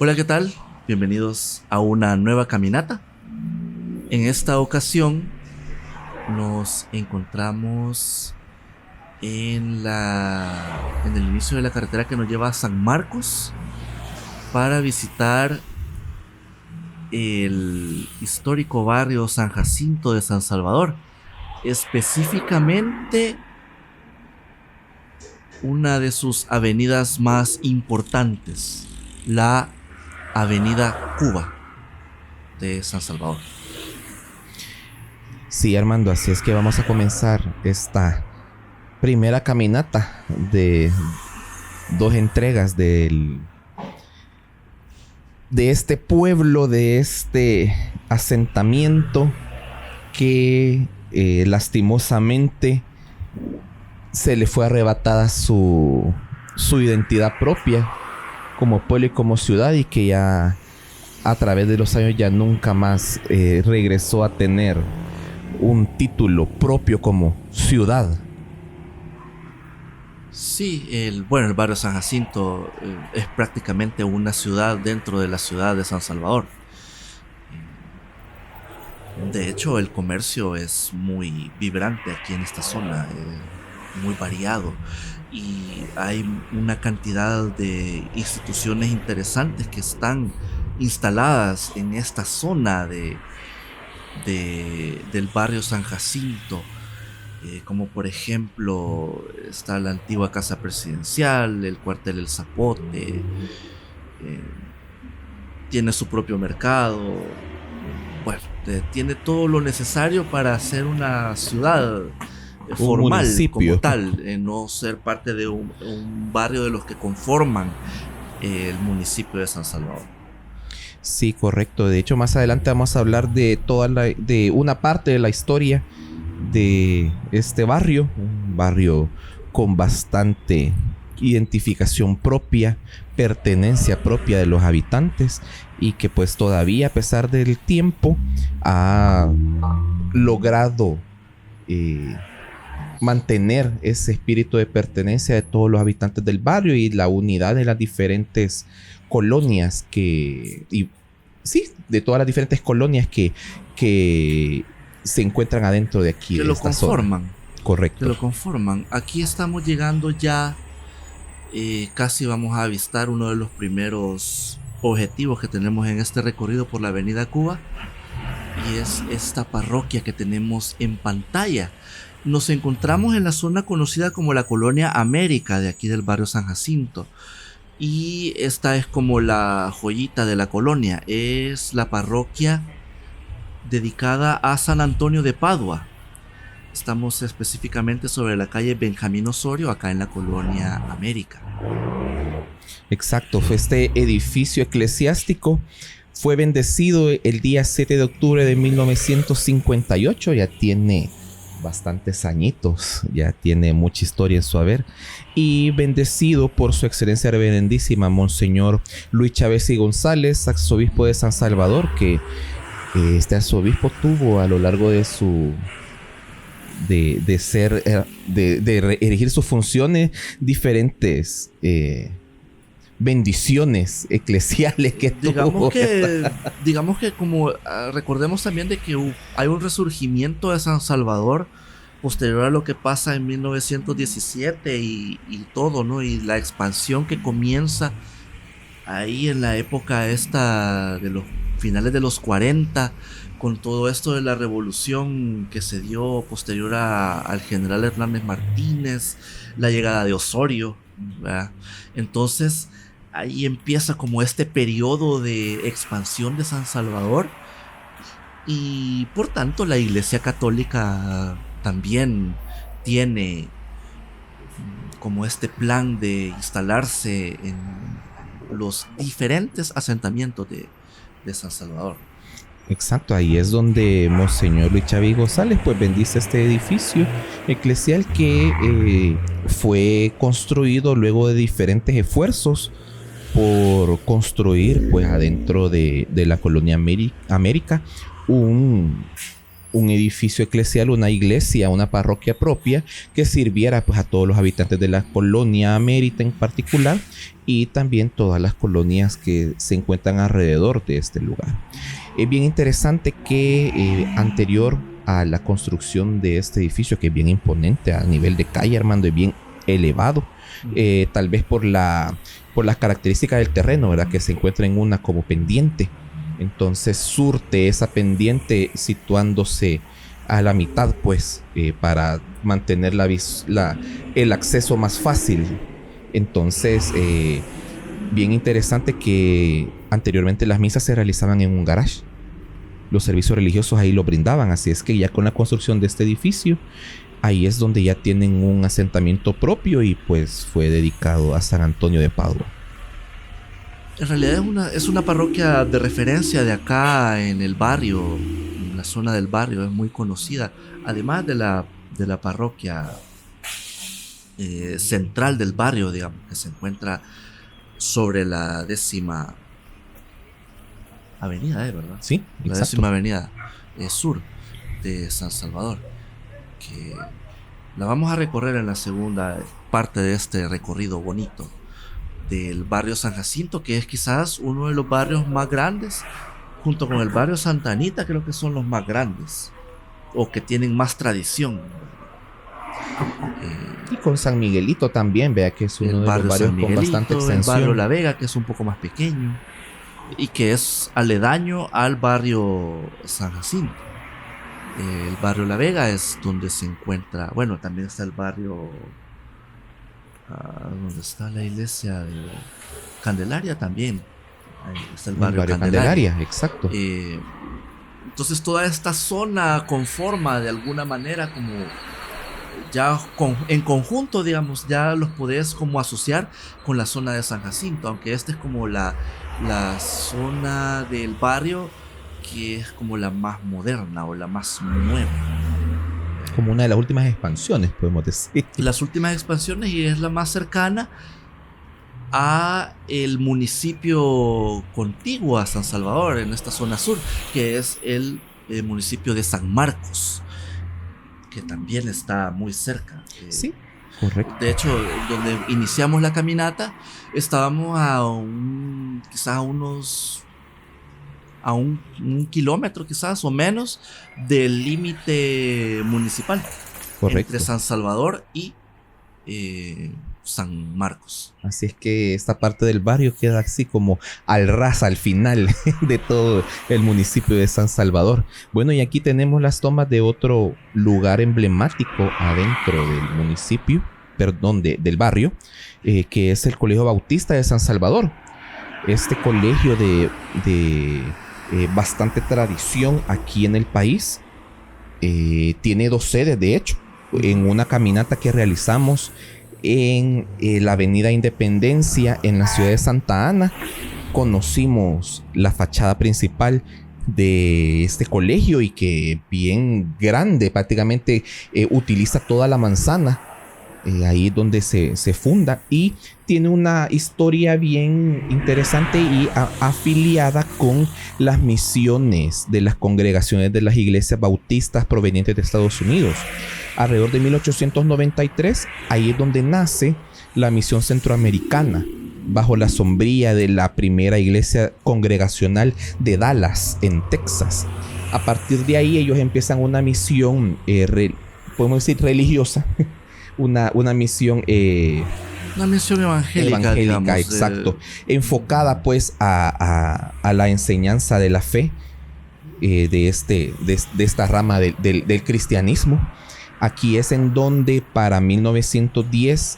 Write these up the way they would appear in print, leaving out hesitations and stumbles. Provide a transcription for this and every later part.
Hola, ¿qué tal? Bienvenidos a una nueva caminata. En esta ocasión nos encontramos en el inicio de la carretera que nos lleva a San Marcos para visitar el histórico barrio San Jacinto de San Salvador. Específicamente una de sus avenidas más importantes, la Avenida Cuba de San Salvador. Sí, Armando, así es que vamos a comenzar esta primera caminata de dos entregas de este pueblo, de este asentamiento que lastimosamente se le fue arrebatada su identidad propia como pueblo y como ciudad, y que ya a través de los años ya nunca más regresó a tener un título propio como ciudad. Sí, el barrio San Jacinto es prácticamente una ciudad dentro de la ciudad de San Salvador. De hecho, el comercio es muy vibrante aquí en esta zona, muy variado, y hay una cantidad de instituciones interesantes que están instaladas en esta zona del barrio San Jacinto. Como por ejemplo está la antigua casa presidencial, el cuartel El Zapote, tiene su propio mercado. Bueno, tiene todo lo necesario para ser una ciudad formal, como tal, no ser parte de un barrio de los que conforman el municipio de San Salvador. Sí, correcto. De hecho, más adelante vamos a hablar de de una parte de la historia de este barrio, un barrio con bastante identificación propia, pertenencia propia de los habitantes, y que pues todavía, a pesar del tiempo, ha logrado mantener ese espíritu de pertenencia de todos los habitantes del barrio y la unidad de las diferentes colonias de todas las diferentes colonias que se encuentran adentro de aquí, que de lo esta conforman. zona. Correcto. Que lo conforman. Aquí estamos llegando ya, casi vamos a avistar uno de los primeros objetivos que tenemos en este recorrido por la Avenida Cuba, y es esta parroquia que tenemos en pantalla. Nos encontramos en la zona conocida como la Colonia América de aquí del barrio San Jacinto, y esta es como la joyita de la colonia. Es la parroquia dedicada a San Antonio de Padua. Estamos específicamente sobre la calle Benjamín Osorio, acá en la Colonia América. Exacto, este edificio eclesiástico fue bendecido el día 7 de octubre de 1958, ya tiene bastantes añitos, ya tiene mucha historia en su haber, y bendecido por su excelencia reverendísima Monseñor Luis Chávez y González, arzobispo de San Salvador, que este arzobispo tuvo a lo largo de su de erigir sus funciones diferentes bendiciones eclesiales que tuvo. Digamos que como recordemos también de que hay un resurgimiento de San Salvador posterior a lo que pasa en 1917 y todo, ¿no? Y la expansión que comienza ahí en la época esta de los finales de los 40, con todo esto de la revolución que se dio posterior al general Hernández Martínez, la llegada de Osorio, ¿verdad? Entonces ahí empieza como este periodo de expansión de San Salvador, y por tanto la Iglesia Católica también tiene como este plan de instalarse en los diferentes asentamientos de San Salvador. Exacto, ahí es donde Monseñor Luis Chávez González pues bendice este edificio eclesial que fue construido luego de diferentes esfuerzos por construir pues adentro de la Colonia América un un edificio eclesial, una iglesia, una parroquia propia que sirviera pues a todos los habitantes de la colonia Mérida en particular y también todas las colonias que se encuentran alrededor de este lugar. Es bien interesante que anterior a la construcción de este edificio, que es bien imponente a nivel de calle, Armando, es bien elevado, tal vez por las características del terreno, ¿verdad? Que se encuentra en una como pendiente. Entonces surte esa pendiente situándose a la mitad, pues, para mantener el acceso más fácil. Entonces, bien interesante que anteriormente las misas se realizaban en un garage. Los servicios religiosos ahí lo brindaban. Así es que ya con la construcción de este edificio, ahí es donde ya tienen un asentamiento propio y pues fue dedicado a San Antonio de Padua. En realidad es una parroquia de referencia de acá en el barrio, en la zona del barrio, es muy conocida. Además de la parroquia central del barrio, digamos, que se encuentra sobre la 10ª avenida, ¿verdad? Sí, la exacto. 10ª avenida sur de San Salvador, que la vamos a recorrer en la segunda parte de este recorrido bonito del barrio San Jacinto, que es quizás uno de los barrios más grandes, junto con el barrio Santa Anita, creo que son los más grandes, o que tienen más tradición. Y con San Miguelito también, vea que es uno de los barrios con bastante extensión. El barrio La Vega, que es un poco más pequeño, y que es aledaño al barrio San Jacinto. El barrio La Vega es donde se encuentra, bueno, también está el barrio... donde está la iglesia de Candelaria también. Ahí está el barrio Candelaria, exacto. Entonces toda esta zona conforma de alguna manera como ya en conjunto, digamos, ya los podés como asociar con la zona de San Jacinto, aunque esta es como la zona del barrio que es como la más moderna o la más nueva. Como una de las últimas expansiones, podemos decir. Las últimas expansiones, y es la más cercana a el municipio contiguo a San Salvador, en esta zona sur, que es el municipio de San Marcos, que también está muy cerca. Sí, correcto. De hecho, donde iniciamos la caminata, estábamos quizás a un kilómetro quizás o menos del límite municipal. Correcto. Entre San Salvador y San Marcos. Así es que esta parte del barrio queda así como al ras al final de todo el municipio de San Salvador. Bueno, y aquí tenemos las tomas de otro lugar emblemático adentro del municipio, perdón, del barrio, que es el Colegio Bautista de San Salvador. Este colegio de bastante tradición aquí en el país. Tiene 2 sedes, de hecho. En una caminata que realizamos en la Avenida Independencia en la ciudad de Santa Ana, conocimos la fachada principal de este colegio, y que bien grande, prácticamente utiliza toda la manzana. Ahí es donde se funda, y tiene una historia bien interesante y afiliada con las misiones de las congregaciones de las iglesias bautistas provenientes de Estados Unidos. Alrededor de 1893, ahí es donde nace la misión centroamericana, bajo la sombría de la primera iglesia congregacional de Dallas, en Texas. A partir de ahí ellos empiezan una misión, podemos decir religiosa, una misión evangélica, digamos, exacto, enfocada pues a la enseñanza de la fe, de esta rama del cristianismo. Aquí es en donde para 1910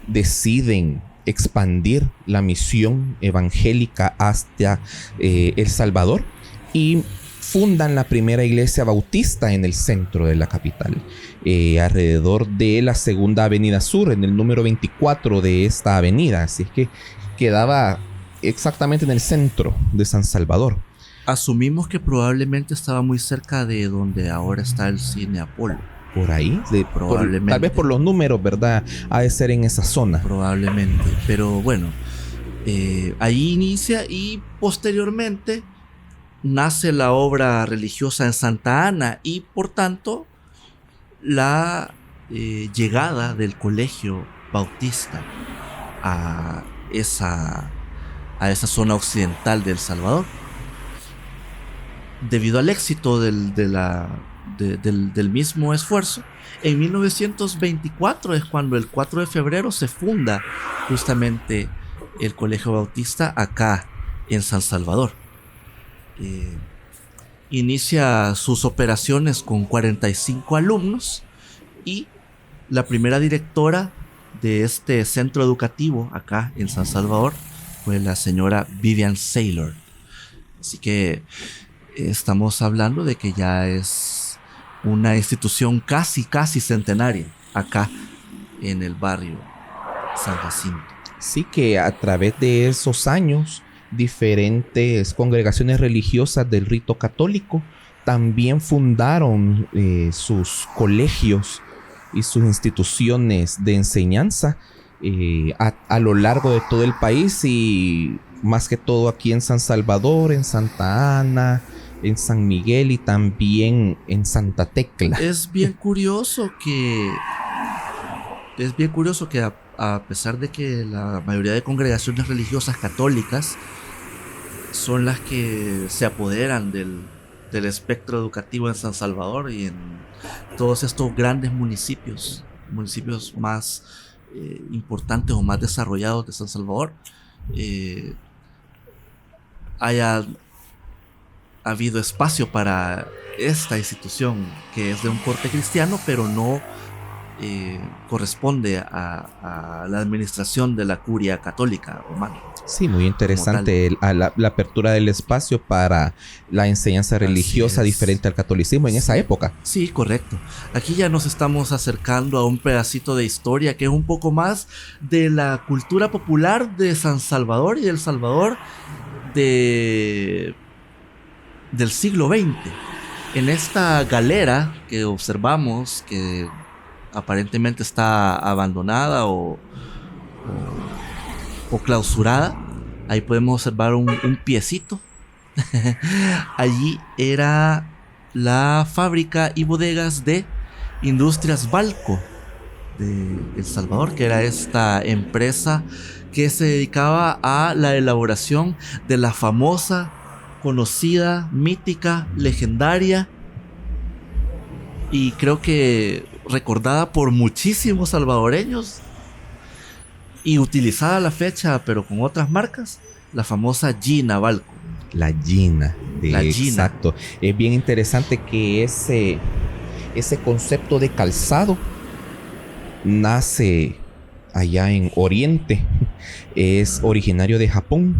deciden expandir la misión evangélica hasta El Salvador, y fundan la primera iglesia bautista en el centro de la capital, alrededor de la segunda avenida sur, en el número 24 de esta avenida. Así es que quedaba exactamente en el centro de San Salvador. Asumimos que probablemente estaba muy cerca de donde ahora está el Cine Apolo. Por ahí, probablemente. Tal vez por los números, ¿verdad? Ha de ser en esa zona. Probablemente, pero bueno, ahí inicia, y posteriormente nace la obra religiosa en Santa Ana y por tanto la llegada del colegio bautista a esa zona occidental de El Salvador. Debido al éxito del mismo esfuerzo, en 1924 es cuando el 4 de febrero se funda justamente el Colegio Bautista acá en San Salvador. Inicia sus operaciones con 45 alumnos y la primera directora de este centro educativo acá en San Salvador fue la señora Vivian Saylor. Así que estamos hablando de que ya es una institución casi centenaria acá en el barrio San Jacinto. Sí, que a través de esos años diferentes congregaciones religiosas del rito católico también fundaron sus colegios y sus instituciones de enseñanza a lo largo de todo el país, y más que todo aquí en San Salvador, en Santa Ana, en San Miguel y también en Santa Tecla. Es bien curioso que a pesar de que la mayoría de congregaciones religiosas católicas son las que se apoderan del espectro educativo en San Salvador y en todos estos grandes municipios más importantes o más desarrollados de San Salvador, haya habido espacio para esta institución que es de un corte cristiano, pero no corresponde a la administración de la curia católica romana. Sí, muy interesante la apertura del espacio para la enseñanza religiosa diferente al catolicismo en esa época. Sí, correcto. Aquí ya nos estamos acercando a un pedacito de historia que es un poco más de la cultura popular de San Salvador y de El Salvador del siglo XX. En esta galera que observamos, que aparentemente está abandonada o clausurada, ahí podemos observar un piecito. Allí era la fábrica y bodegas de Industrias Balco de El Salvador, que era esta empresa que se dedicaba a la elaboración de la famosa, conocida, mítica, legendaria y creo que recordada por muchísimos salvadoreños y utilizada a la fecha, pero con otras marcas, la famosa Gina Balco. La Gina. La Gina. Exacto. Es bien interesante que ese concepto de calzado nace allá en Oriente. Es originario de Japón.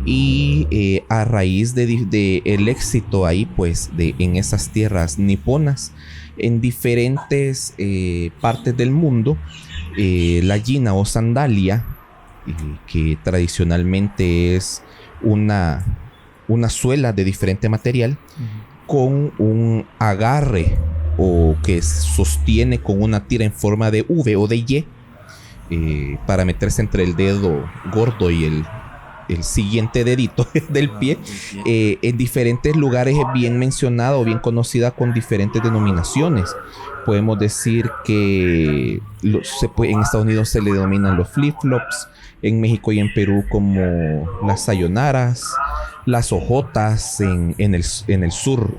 Y a raíz de el éxito ahí, pues, en esas tierras niponas, en diferentes partes del mundo, la gina o sandalia, que tradicionalmente es una suela de diferente material, con un agarre o que sostiene con una tira en forma de V o de Y, para meterse entre el dedo gordo y el siguiente dedito del pie. En diferentes lugares es bien mencionada o bien conocida con diferentes denominaciones. Podemos decir que en Estados Unidos se le denominan los flip-flops, en México y en Perú como las sayonaras, las ojotas en el sur,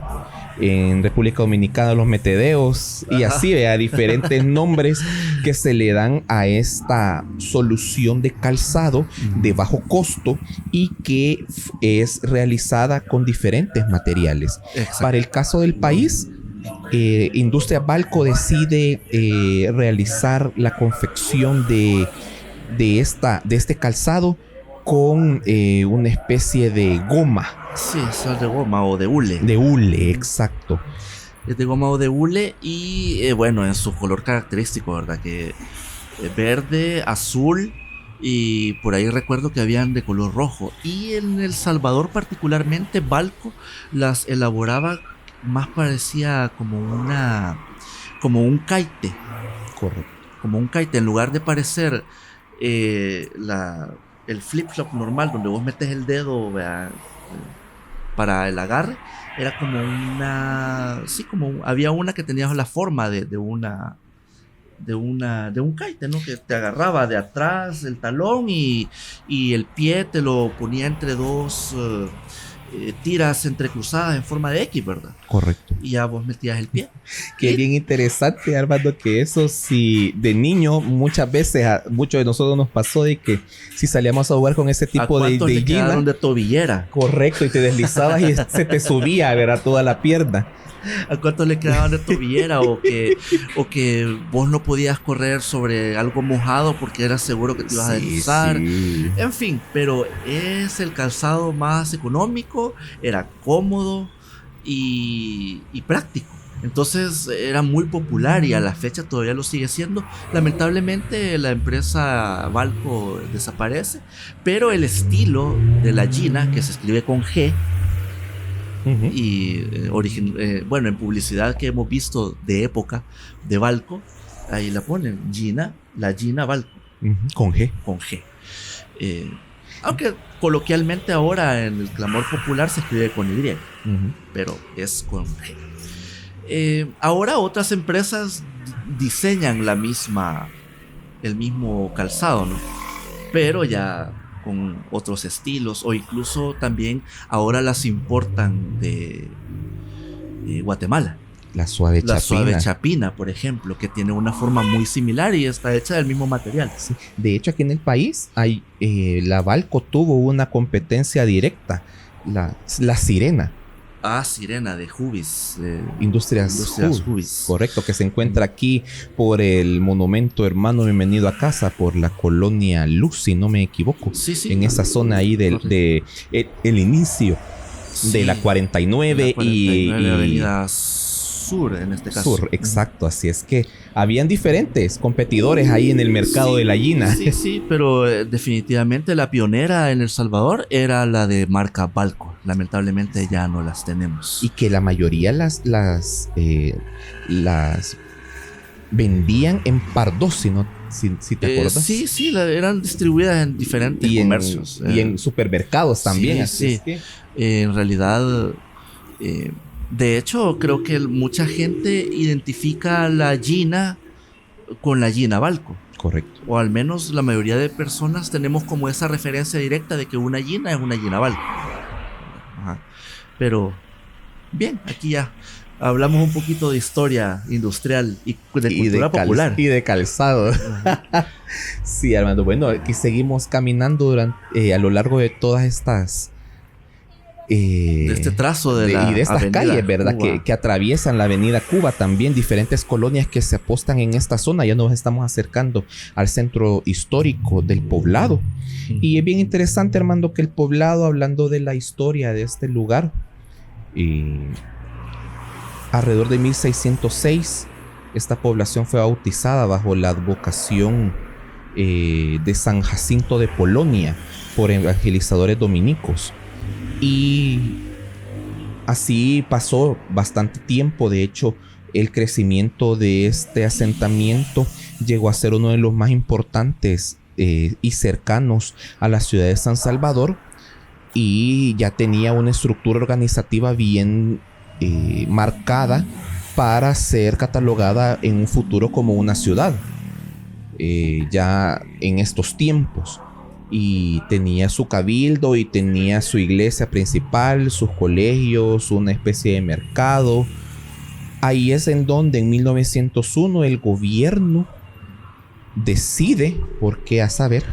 en República Dominicana los metedeos, y así, diferentes nombres que se le dan a esta solución de calzado de bajo costo y que es realizada con diferentes materiales. Exacto. Para el caso del país, Industria Balco decide realizar la confección de este calzado con una especie de goma. Sí, eso es de goma o de hule. De hule, exacto. Es de goma o de hule y bueno, en su color característico, ¿verdad? Que verde, azul y por ahí recuerdo que habían de color rojo. Y en El Salvador particularmente, Balco las elaboraba más, parecía como un caite. Correcto. Como un caite, en lugar de parecer el flip-flop normal donde vos metes el dedo, ¿verdad? para el agarre, era como había una que tenía la forma de un kite, ¿no? Que te agarraba de atrás el talón y el pie te lo ponía entre dos tiras entrecruzadas en forma de X, ¿verdad? Correcto. Y ya vos metías el pie. Qué bien interesante, Armando, que eso sí, de niño, muchas veces a muchos de nosotros nos pasó de que si salíamos a jugar con ese tipo de le gina, quedaron de tobillera. Correcto, y te deslizabas y se te subía, ¿verdad? Toda la pierna. ¿A cuántos le quedaban de tobillera? o que vos no podías correr sobre algo mojado porque eras seguro que te ibas a deslizar. Sí. En fin, pero es el calzado más económico, era cómodo y práctico. Entonces era muy popular y a la fecha todavía lo sigue siendo. Lamentablemente la empresa Balco desaparece, pero el estilo de la Gina, que se escribe con G, y bueno, en publicidad que hemos visto de época de Balco, ahí la ponen Gina, la Gina Balco, con G, aunque coloquialmente ahora en el clamor popular se escribe con Y, pero es con G. Ahora otras empresas diseñan el mismo calzado, ¿no? Pero ya con otros estilos, o incluso también ahora las importan de Guatemala. La suave chapina, por ejemplo, que tiene una forma muy similar y está hecha del mismo material. Sí. De hecho, aquí en el país hay la Balco tuvo una competencia directa, la Sirena. Sirena de Hubis. Industrias Hubis. Correcto, que se encuentra aquí por el monumento Hermano Bienvenido a Casa, por la colonia Luz, si no me equivoco. Sí, en esa zona ahí de el inicio de la 49, y la avenida Sur, en este caso. Sur, exacto. Así es que habían diferentes competidores ahí en el mercado de la Gina. Sí, pero definitivamente la pionera en El Salvador era la de marca Balco. Lamentablemente ya no las tenemos. Y que la mayoría las vendían en Pardos, si te acuerdas. Sí, eran distribuidas en diferentes comercios. Y en supermercados también. Sí. Es que, en realidad... de hecho, creo que mucha gente identifica la Gina con la Gina Balco. Correcto. O al menos la mayoría de personas tenemos como esa referencia directa de que una Gina es una Gina Balco. Ajá. Pero, bien, aquí ya hablamos un poquito de historia industrial y de cultura popular. Y de calzado. Sí, Armando. Bueno, aquí seguimos caminando a lo largo de todas estas... de este trazo de estas calles, ¿verdad? Que atraviesan la avenida Cuba, también diferentes colonias que se apostan en esta zona. Ya nos estamos acercando al centro histórico del poblado. Y es bien interesante, Armando, que el poblado, hablando de la historia de este lugar, alrededor de 1606 esta población fue bautizada bajo la advocación de San Jacinto de Polonia por evangelizadores dominicos. Y así pasó bastante tiempo. De hecho, el crecimiento de este asentamiento llegó a ser uno de los más importantes y cercanos a la ciudad de San Salvador, y ya tenía una estructura organizativa bien marcada para ser catalogada en un futuro como una ciudad ya en estos tiempos. Y tenía su cabildo y tenía su iglesia principal, sus colegios, una especie de mercado. Ahí es en donde en 1901 el gobierno decide, por qué a saber,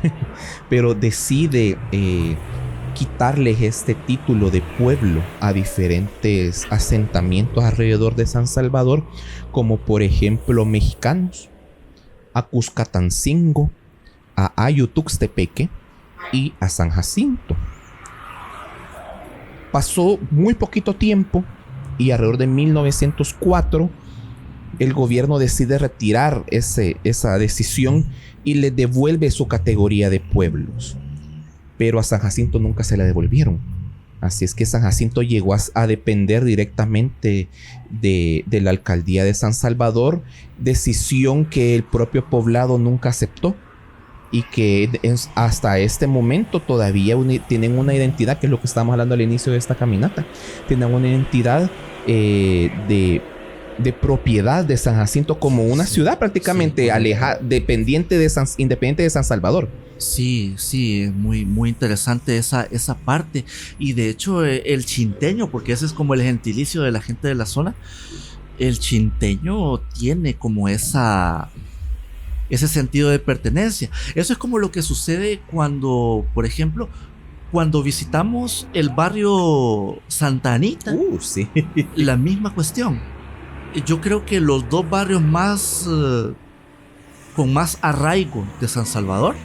pero decide quitarles este título de pueblo a diferentes asentamientos alrededor de San Salvador, como por ejemplo mexicanos, a Cuscatancingo, a Ayutuxtepeque y a San Jacinto. Pasó muy poquito tiempo y alrededor de 1904 el gobierno decide retirar esa decisión y le devuelve su categoría de pueblos. Pero a San Jacinto nunca se la devolvieron. Así es que San Jacinto llegó a depender directamente de la alcaldía de San Salvador, decisión que el propio poblado nunca aceptó. y que hasta este momento todavía tienen una identidad, que es lo que estábamos hablando al inicio de esta caminata. Tienen una identidad de propiedad de San Jacinto como una ciudad prácticamente independiente de San Salvador. Sí, sí, es muy, muy interesante esa parte. Y de hecho, el chinteño, porque ese es como el gentilicio de la gente de la zona, el chinteño tiene como ese sentido de pertenencia. Eso es como lo que sucede cuando, por ejemplo, cuando visitamos el barrio Santa Anita. Sí. La misma cuestión. Yo creo que los dos barrios con más arraigo de San Salvador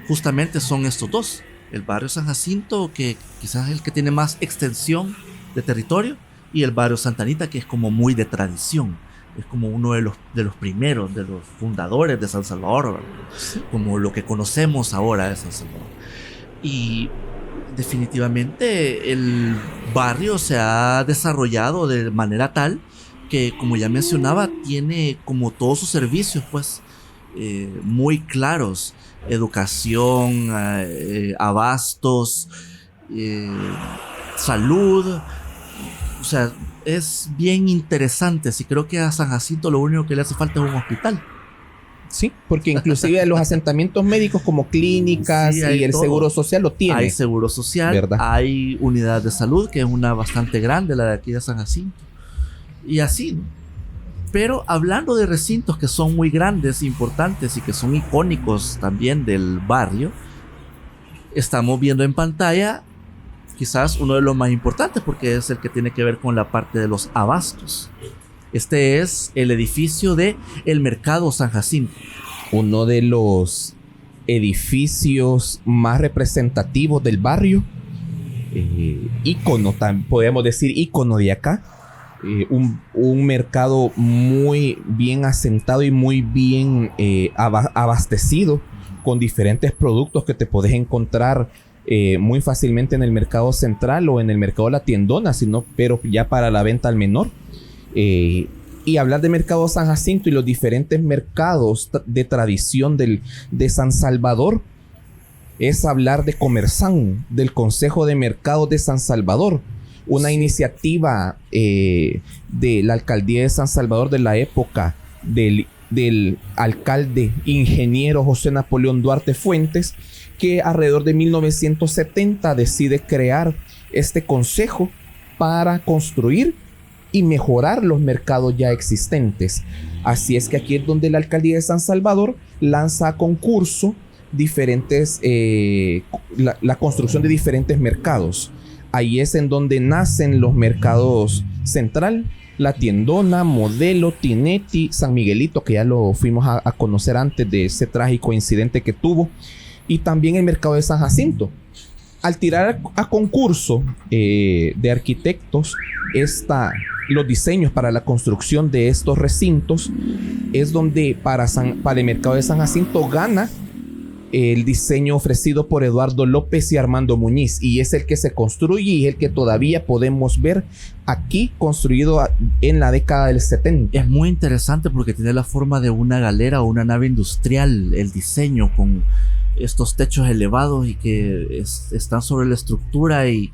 justamente son estos dos. El barrio San Jacinto, que quizás es el que tiene más extensión de territorio, y el barrio Santa Anita, que es como muy de tradición. Es como uno de los primeros, de los fundadores de San Salvador, ¿verdad? Como lo que conocemos ahora de San Salvador. Y definitivamente el barrio se ha desarrollado de manera tal que, como ya mencionaba, tiene como todos sus servicios pues muy claros: educación, abastos, salud. O sea, es bien interesante. Sí, creo que a San Jacinto lo único que le hace falta es un hospital. Sí, porque inclusive los asentamientos médicos como clínicas, sí, y el todo. Seguro social lo tiene. Hay seguro social, ¿verdad? Hay unidad de salud, que es una bastante grande, la de aquí de San Jacinto. Y así, ¿no? Pero hablando de recintos que son muy grandes, importantes y que son icónicos también del barrio, estamos viendo en pantalla quizás uno de los más importantes, porque es el que tiene que ver con la parte de los abastos. Este es el edificio de el Mercado San Jacinto. Uno de los edificios más representativos del barrio. Ícono, podemos decir ícono de acá. Un mercado muy bien asentado y muy bien abastecido, con diferentes productos que te podés encontrar muy fácilmente en el mercado central o en el mercado La Tiendona, pero ya para la venta al menor. Y hablar de Mercado San Jacinto y los diferentes mercados de tradición de San Salvador es hablar de Comersan, del Consejo de Mercados de San Salvador, una iniciativa de la alcaldía de San Salvador de la época del alcalde ingeniero José Napoleón Duarte Fuentes, que alrededor de 1970 decide crear este consejo para construir y mejorar los mercados ya existentes. Así es que aquí es donde la alcaldía de San Salvador lanza a concurso la construcción de diferentes mercados. Ahí es en donde nacen los mercados Central, La Tiendona, Modelo, Tinetti, San Miguelito, que ya lo fuimos a conocer antes de ese trágico incidente que tuvo, y también el mercado de San Jacinto. Al tirar a concurso de arquitectos los diseños para la construcción de estos recintos, es donde para el mercado de San Jacinto gana el diseño ofrecido por Eduardo López y Armando Muñiz, y es el que se construye y el que todavía podemos ver aquí construido en la década del 70. Es muy interesante porque tiene la forma de una galera o una nave industrial, el diseño, con estos techos elevados y que están sobre la estructura, y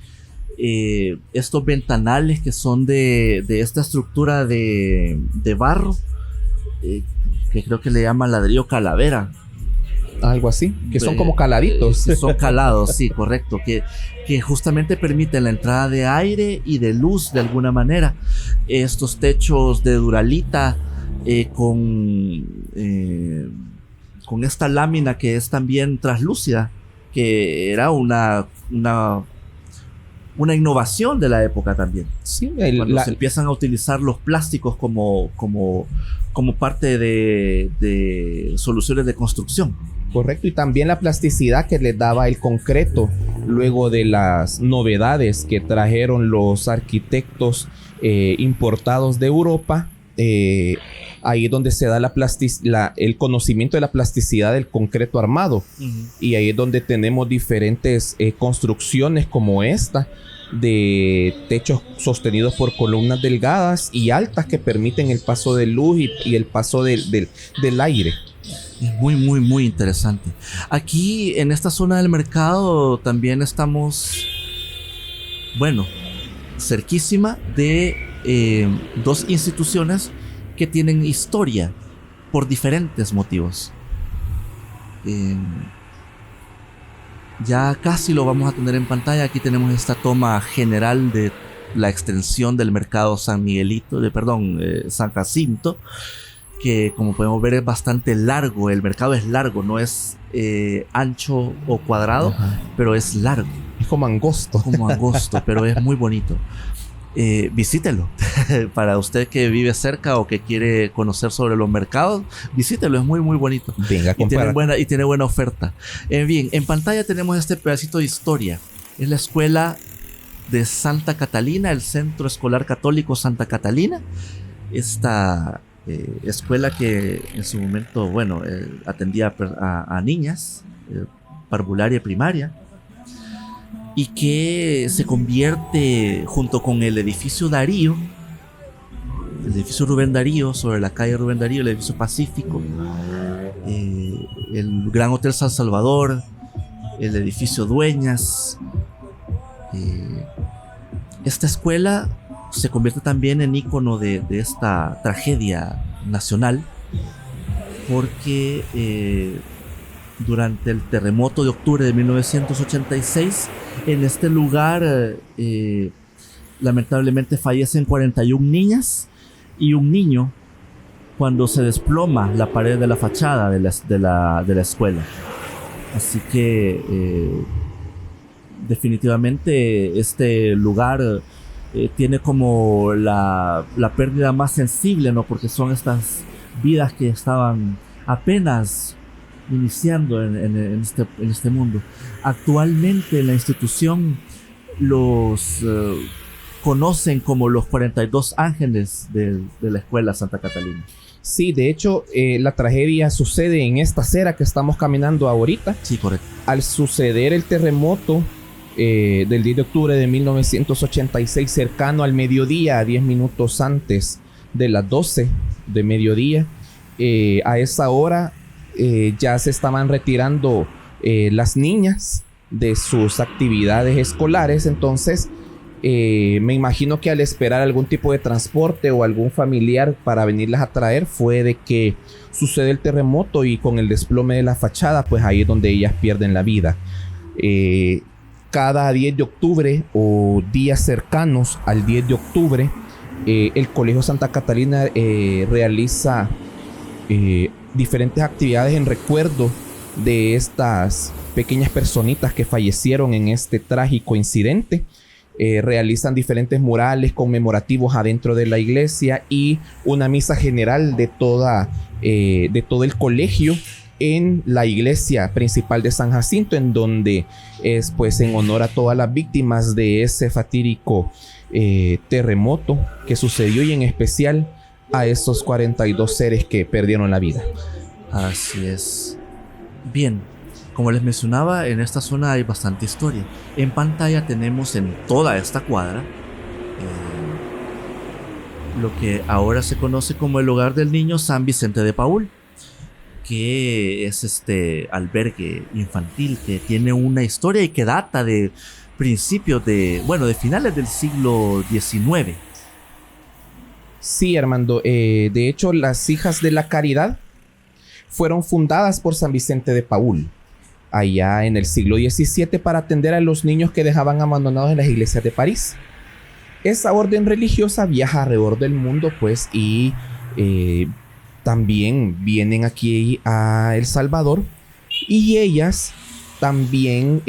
estos ventanales que son de esta estructura de barro, que creo que le llaman ladrillo calavera. Algo así, que son como caladitos. Son calados, sí, correcto. Que justamente permiten la entrada de aire y de luz de alguna manera. Estos techos de duralita con esta lámina que es también translúcida, que era una innovación de la época también. Sí, cuando se empiezan a utilizar los plásticos como parte de soluciones de construcción. Correcto, y también la plasticidad que le daba el concreto luego de las novedades que trajeron los arquitectos importados de Europa. Ahí es donde se da el conocimiento de la plasticidad del concreto armado. Uh-huh. Y ahí es donde tenemos diferentes construcciones como esta, de techos sostenidos por columnas delgadas y altas que permiten el paso de luz y el paso del aire. Es muy, muy, muy interesante. Aquí en esta zona del mercado también estamos, bueno, cerquísima de dos instituciones que tienen historia por diferentes motivos. Eh, ya casi lo vamos a tener en pantalla. Aquí tenemos esta toma general de la extensión del mercado San Miguelito, San Jacinto, que como podemos ver es bastante largo. El mercado es largo, no es ancho o cuadrado, Ajá. pero es largo. Es como angosto. Como angosto, pero es muy bonito. Visítelo. Para usted que vive cerca o que quiere conocer sobre los mercados, visítelo, es muy muy bonito. Venga, Y tiene buena oferta. Bien, en pantalla tenemos este pedacito de historia. Es la escuela de Santa Catalina, el Centro Escolar Católico Santa Catalina. Esta escuela que en su momento, bueno, atendía a niñas, parvularia y primaria, y que se convierte junto con el edificio Darío, el edificio Rubén Darío, sobre la calle Rubén Darío, el edificio Pacífico, el Gran Hotel San Salvador, el edificio Dueñas. Esta escuela se convierte también en ícono de esta tragedia nacional, porque durante el terremoto de octubre de 1986, en este lugar lamentablemente fallecen 41 niñas y un niño cuando se desploma la pared de la fachada de la escuela. Así que definitivamente este lugar tiene como la pérdida más sensible, ¿no? Porque son estas vidas que estaban apenas iniciando en este mundo. Actualmente en la institución los conocen como los 42 ángeles de la escuela Santa Catalina. Sí, de hecho, la tragedia sucede en esta acera que estamos caminando ahorita. Sí, correcto. Al suceder el terremoto del 10 de octubre de 1986, cercano al mediodía, 10 minutos antes de las 12 de mediodía, a esa hora ya se estaban retirando las niñas de sus actividades escolares. Entonces me imagino que al esperar algún tipo de transporte o algún familiar para venirlas a traer, fue de que sucede el terremoto, y con el desplome de la fachada, pues ahí es donde ellas pierden la vida. Cada 10 de octubre o días cercanos al 10 de octubre, el Colegio Santa Catalina realiza diferentes actividades en recuerdo de estas pequeñas personitas que fallecieron en este trágico incidente. Realizan diferentes murales conmemorativos adentro de la iglesia y una misa general de todo el colegio en la iglesia principal de San Jacinto, en donde es pues en honor a todas las víctimas de ese fatídico terremoto que sucedió, y en especial a esos 42 seres que perdieron la vida. Así es. Bien, como les mencionaba, en esta zona hay bastante historia. En pantalla tenemos en toda esta cuadra lo que ahora se conoce como el Hogar del Niño San Vicente de Paúl, que es este albergue infantil que tiene una historia y que data de principios de finales del siglo XIX. Sí, Armando. De hecho, las Hijas de la Caridad fueron fundadas por San Vicente de Paúl allá en el siglo XVII para atender a los niños que dejaban abandonados en las iglesias de París. Esa orden religiosa viaja alrededor del mundo, pues, y también vienen aquí a El Salvador, y ellas también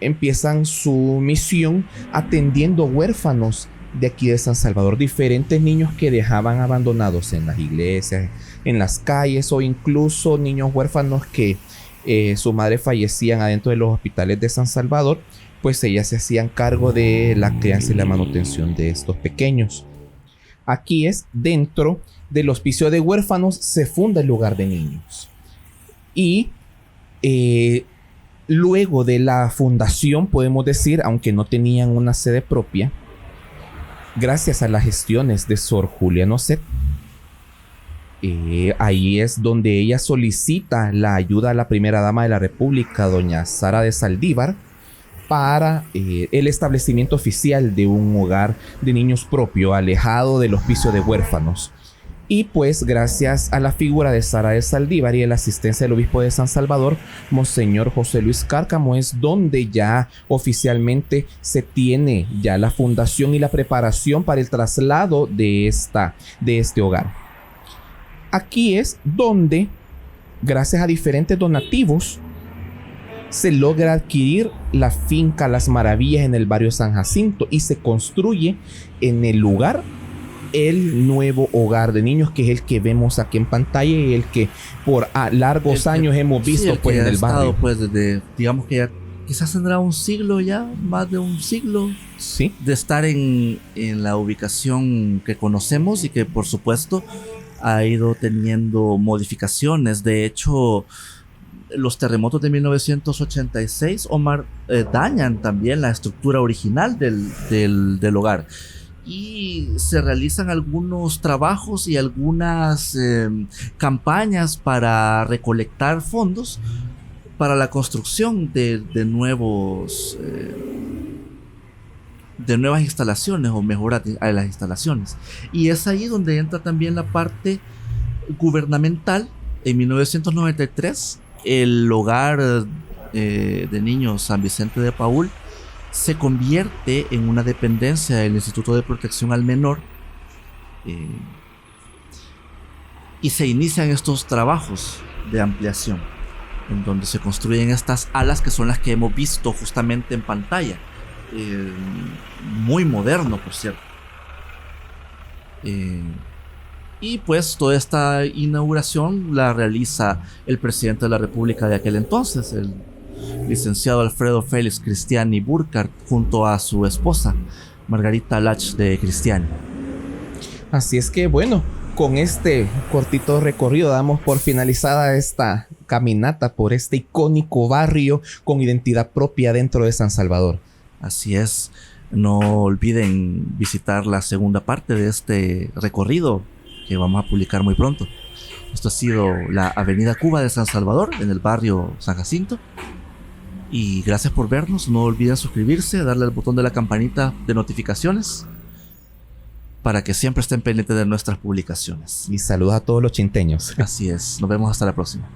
empiezan su misión atendiendo huérfanos de aquí de San Salvador, diferentes niños que dejaban abandonados en las iglesias, en las calles, o incluso niños huérfanos que sus madres fallecían adentro de los hospitales de San Salvador. Pues ellas se hacían cargo de la crianza y la manutención de estos pequeños. Aquí es dentro del hospicio de huérfanos se funda el Hogar de Niños. Y luego de la fundación, podemos decir, aunque no tenían una sede propia, gracias a las gestiones de Sor Julia Nocet, Ahí es donde ella solicita la ayuda a la primera dama de la República, doña Sara de Saldívar, para el establecimiento oficial de un hogar de niños propio, alejado del hospicio de huérfanos. Y pues gracias a la figura de Sara de Saldívar y a la asistencia del obispo de San Salvador, Monseñor José Luis Cárcamo, es donde ya oficialmente se tiene ya la fundación y la preparación para el traslado de este hogar. Aquí es donde, gracias a diferentes donativos, se logra adquirir la finca Las Maravillas en el barrio San Jacinto y se construye en el lugar el nuevo hogar de niños, que es el que vemos aquí en pantalla y el que por largos años hemos visto sí, pues en el barrio. Pues desde, digamos que ya quizás tendrá un siglo ya, más de un siglo, sí, de estar en la ubicación que conocemos y que por supuesto ha ido teniendo modificaciones. De hecho, los terremotos de 1986, Omar, dañan también la estructura original del hogar. Y se realizan algunos trabajos y algunas campañas para recolectar fondos para la construcción de nuevas instalaciones o mejoras a las instalaciones. Y es ahí donde entra también la parte gubernamental. En 1993, el hogar de niños San Vicente de Paúl se convierte en una dependencia del Instituto de Protección al Menor, y se inician estos trabajos de ampliación en donde se construyen estas alas que son las que hemos visto justamente en pantalla, muy moderno por cierto, y pues toda esta inauguración la realiza el presidente de la República de aquel entonces, el licenciado Alfredo Félix Cristiani Burkhardt, junto a su esposa Margarita Lach de Cristiani. Así es que bueno, con este cortito recorrido damos por finalizada esta caminata por este icónico barrio con identidad propia dentro de San Salvador. Así es, no olviden visitar la segunda parte de este recorrido que vamos a publicar muy pronto. Esto ha sido la Avenida Cuba de San Salvador, en el barrio San Jacinto. Y gracias por vernos. No olviden suscribirse, darle al botón de la campanita de notificaciones para que siempre estén pendientes de nuestras publicaciones. Y saludos a todos los chinteños. Así es. Nos vemos hasta la próxima.